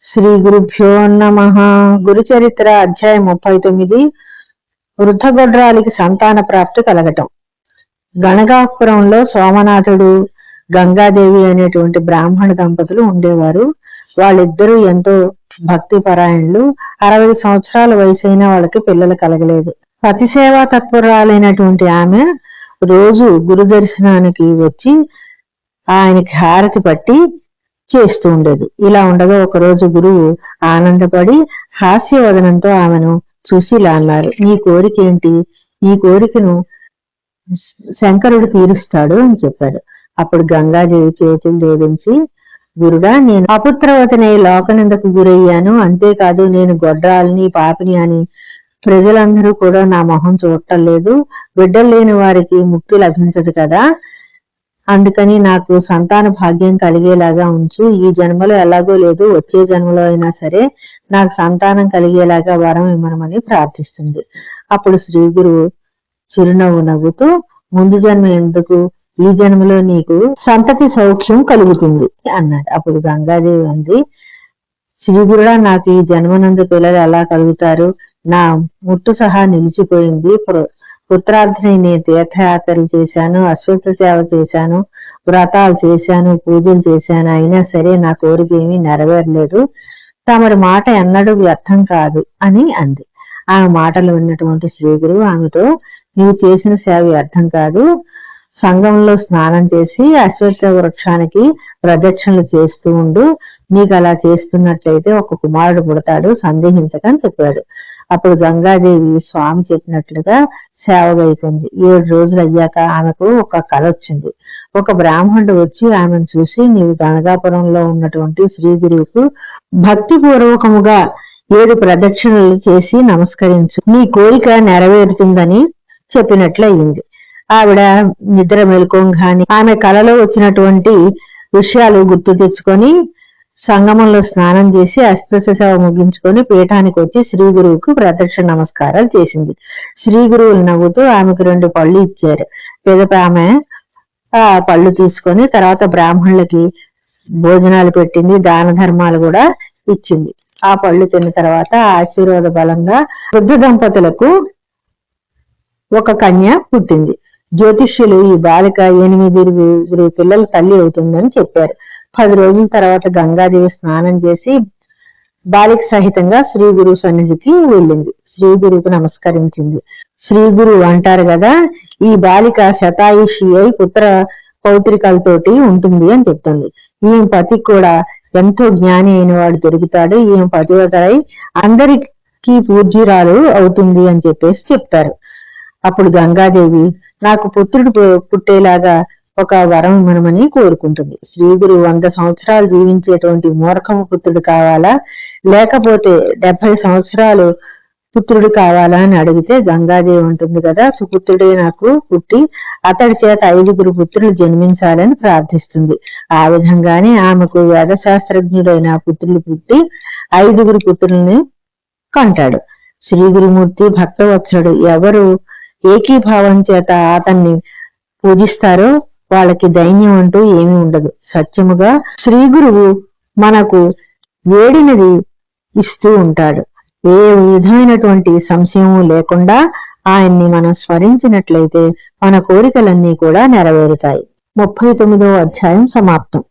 శ్రీ గురుభ్యో నమః. గురుచరిత్ర అధ్యాయం 39. వృద్ధగొడ్రాలికి సంతాన ప్రాప్తి కలగటం. గణగాపురంలో సోమనాథుడు గంగాదేవి అనేటువంటి బ్రాహ్మణ దంపతులు ఉండేవారు. వాళ్ళిద్దరూ ఎంతో భక్తి పరాయణులు. 60 సంవత్సరాల వయసైన వాళ్ళకి పిల్లలు కలగలేదు. పతిసేవా తత్పరాలైనటువంటి ఆమె రోజు గురు దర్శనానికి వచ్చి ఆయనకి హారతి పట్టి చేస్తూ ఉండేది. ఇలా ఉండగా ఒకరోజు గురువు ఆనందపడి హాస్యవదనంతో ఆమెను చూసి ఇలా అన్నారు, నీ కోరిక ఏంటి? ఈ కోరికను శంకరుడు తీరుస్తాడు అని చెప్పాడు. అప్పుడు గంగాదేవి చేతులు జోడించి, గురుడా, నేను అపుత్రవతినై లోకనిందకు గురయ్యాను. అంతేకాదు నేను గొడ్రాలిని పాపిని అని ప్రజలందరూ కూడా నా మొహం చూడటం లేదు. బిడ్డలు లేని వారికి ముక్తి లభించదు కదా, అందుకని నాకు సంతాన భాగ్యం కలిగేలాగా ఉంచు. ఈ జన్మలో ఎలాగో లేదు, వచ్చే జన్మలో అయినా సరే నాకు సంతానం కలిగేలాగా వరం ఇమ్మనమని ప్రార్థిస్తుంది. అప్పుడు శ్రీ గురువు చిరునవ్వు నవ్వుతూ, ముందు జన్మ ఎందుకు, ఈ జన్మలో నీకు సంతతి సౌఖ్యం కలుగుతుంది అన్నాడు. అప్పుడు గంగాదేవి అంది, శ్రీ గురుడా, నాకు ఈ జన్మనందు పిల్లలు ఎలా కలుగుతారు? నా ముట్టు సహా నిలిచిపోయింది. పుత్రార్థిని నేను తీర్థయాత్రలు చేశాను, అశ్వత్థ సేవ చేశాను, వ్రతాలు చేశాను, పూజలు చేశాను. అయినా సరే నా కోరిక ఏమీ నెరవేరలేదు. తమరి మాట ఎన్నడూ వ్యర్థం కాదు అని అంది. ఆమె మాటలు విన్నటువంటి శ్రీ గురువు ఆమెతో, నీవు చేసిన సేవ వ్యర్థం కాదు. సంఘంలో స్నానం చేసి అశ్వత్థ వృక్షానికి ప్రదక్షిణలు చేస్తూ ఉండు. నీకు అలా చేస్తున్నట్లయితే ఒక కుమారుడు పుడతాడు, సందేహించకని చెప్పాడు. అప్పుడు గంగాదేవి స్వామి చెప్పినట్లుగా సేవ గైకుంది. 7 రోజులు అయ్యాక ఆమెకు ఒక కల వచ్చింది. ఒక బ్రాహ్మణుడు వచ్చి ఆమెను చూసి, నీవు గణగాపురంలో ఉన్నటువంటి శ్రీ గురువుకు భక్తి పూర్వకముగా 7 ప్రదక్షిణలు చేసి నమస్కరించు, నీ కోరిక నెరవేరుతుందని చెప్పినట్లు అయింది. ఆవిడ నిద్ర మెలకుగానే ఆమె కలలో వచ్చినటువంటి విషయాలు గుర్తు తెచ్చుకొని సంగమంలో స్నానం చేసి అశ్వత్థ సేవ ముగించుకొని పీఠానికి వచ్చి శ్రీ గురువుకు ప్రదక్షిణ నమస్కారాలు చేసింది. శ్రీ గురువులు నవ్వుతూ ఆమెకు 2 పళ్ళు ఇచ్చారు. పిదప ఆమె ఆ పళ్ళు తీసుకొని తర్వాత బ్రాహ్మణులకి భోజనాలు పెట్టింది, దాన ధర్మాలు కూడా ఇచ్చింది. ఆ పళ్ళు తిన్న తర్వాత ఆశీర్వాద బలంగా వృద్ధ దంపతులకు ఒక కన్య పుట్టింది. జ్యోతిష్యులు ఈ బాలిక 8 పిల్లల తల్లి అవుతుందని చెప్పారు. 10 రోజుల తర్వాత గంగాదేవి స్నానం చేసి బాలిక సహితంగా శ్రీ గురువు సన్నిధికి వెళ్ళింది. శ్రీ గురువుకు నమస్కరించింది. శ్రీ గురువు అంటారు కదా, ఈ బాలిక శతాయుషి అయి పుత్ర పౌత్రికలతోటి ఉంటుంది అని చెప్తుంది. ఈమె పతి కూడా ఎంతో జ్ఞాని అయిన వాడు దొరుకుతాడు. ఈమె పతివతరై అందరికీ పూజ్యురాలు అవుతుంది అని చెప్పేసి చెప్తారు. అప్పుడు గంగాదేవి, నాకు పుత్రుడు పుట్టేలాగా ఒక వరం ఇమ్మనమని కోరుకుంటుంది. శ్రీ గురువు 100 సంవత్సరాలు జీవించేటువంటి మూర్ఖము పుత్రుడు కావాలా, లేకపోతే 70 సంవత్సరాలు పుత్రుడు కావాలా అని అడిగితే గంగాదేవి ఉంటుంది కదా, సుపుత్రుడే నాకు పుట్టి అతడి చేత 5 పుత్రులు జన్మించాలని ప్రార్థిస్తుంది. ఆ విధంగానే ఆమెకు వేదశాస్త్రజ్ఞుడైన పుత్రులు పుట్టి 5 పుత్రుల్ని కంటాడు. శ్రీ గురుమూర్తి భక్తవత్సలుడు. ఎవరు ఏకీభావం చేత అతన్ని పూజిస్తారో వాళ్ళకి దైన్యం అంటూ ఏమీ ఉండదు. సత్యముగా శ్రీ గురువు మనకు వేడినది ఇస్తూ ఉంటాడు. ఏ విధమైనటువంటి సంశయం లేకుండా ఆయన్ని మనం స్మరించినట్లయితే మన కోరికలన్నీ కూడా నెరవేరుతాయి. 39వ అధ్యాయం సమాప్తం.